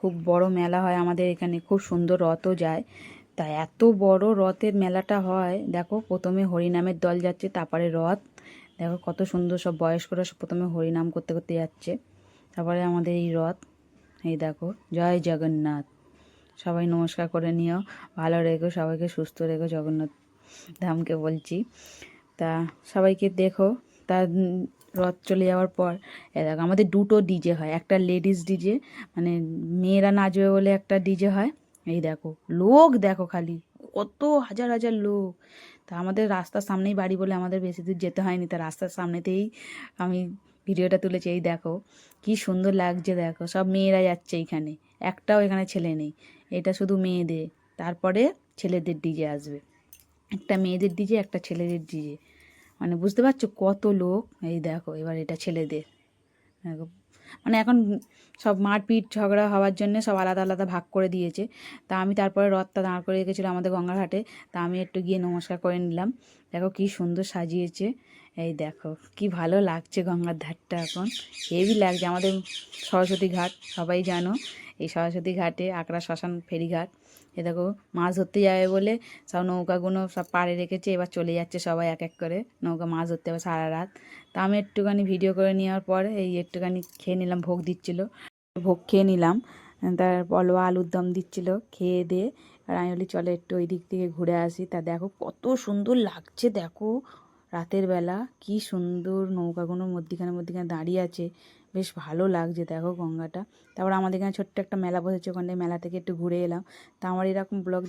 খুব বড় মেলা হয় আমাদের এখানে, খুব সুন্দর রথও যায়। তা এত বড় রথের মেলাটা হয়, দেখো প্রথমে হরিনামের দল যাচ্ছে, তারপরে রথ। দেখো কত সুন্দর সব বয়স্করা সব প্রথমে হরিনাম করতে করতে যাচ্ছে, তারপরে আমাদের এই রথ। এই দেখো, জয় জগন্নাথ। সবাই নমস্কার করে নিও, ভালো রেখো, সবাইকে সুস্থ রেখো, জগন্নাথ ধামকে বলছি। তা সবাইকে দেখো। তা রথ চলে যাওয়ার পর এ দেখো আমাদের দুটো ডিজে হয়, একটা লেডিস ডিজে, মানে মেয়েরা নাচবে বলে একটা ডিজে হয়। এই দেখো লোক, দেখো খালি কত হাজার হাজার লোক। তা আমাদের রাস্তার সামনেই বাড়ি বলে আমাদের বেশি দূর যেতে হয়নি, তা রাস্তার সামনেতেই আমি ভিডিওটা তুলেছি। এই দেখো কি সুন্দর লাগছে, দেখো সব মেয়েরা যাচ্ছে এইখানে, একটাও এখানে ছেলে নেই, এটা শুধু মেয়েদের। তারপরে ছেলেদের ডিজে আসবে, একটা মেয়েদের ডিজে একটা ছেলেদের ডিজে, মানে বুঝতে পারছো কত লোক। এই দেখো এবার এটা ছেলেদের। দেখো মানে এখন সব মারপিট ঝগড়া হওয়ার জন্য সব আলাদা আলাদা ভাগ করে দিয়েছে। তা আমি তারপরে রথটা দাঁড় করে রেখেছিলো আমাদের গঙ্গার ঘাটে, তা আমি একটু গিয়ে নমস্কার করে নিলাম। দেখো কি সুন্দর সাজিয়েছে, এই দেখো কি ভালো লাগছে গঙ্গার ধারটা এখন, হেভি লাগছে। আমাদের সরস্বতী ঘাট সবাই জানো, এই সরস্বতী ঘাটে আকড়া শ্মশান ফেরিঘাট। এ দেখো মাছ ধরতে যাবে বলে সব নৌকাগুলো সব পাড়ে রেখেছে, এবার চলে যাচ্ছে সবাই এক এক করে নৌকা মাছ ধরতে হবে সারা রাত। তা আমি একটুখানি ভিডিও করে নেওয়ার পরে এই একটুখানি খেয়ে নিলাম, ভোগ দিচ্ছিলো, ভোগ খেয়ে নিলাম। তার বলওয়া আলুর দম দিচ্ছিলো, খেয়ে দিয়ে আর আমি বলি চলো একটু ওই দিক থেকে ঘুরে আসি। তা দেখো কত সুন্দর লাগছে, দেখো রাতের বেলা কি সুন্দর নৌকাগুলোর মধ্যিখানে মধ্যিখানে দাঁড়িয়ে আছে, বেশ ভালো লাগছে দেখো গঙ্গাটা। তারপর আমাদের এখানে ছোট্ট একটা মেলা বসেছে, ওখানে মেলা থেকে একটু ঘুরে এলাম। তা আমার এরকম ব্লগ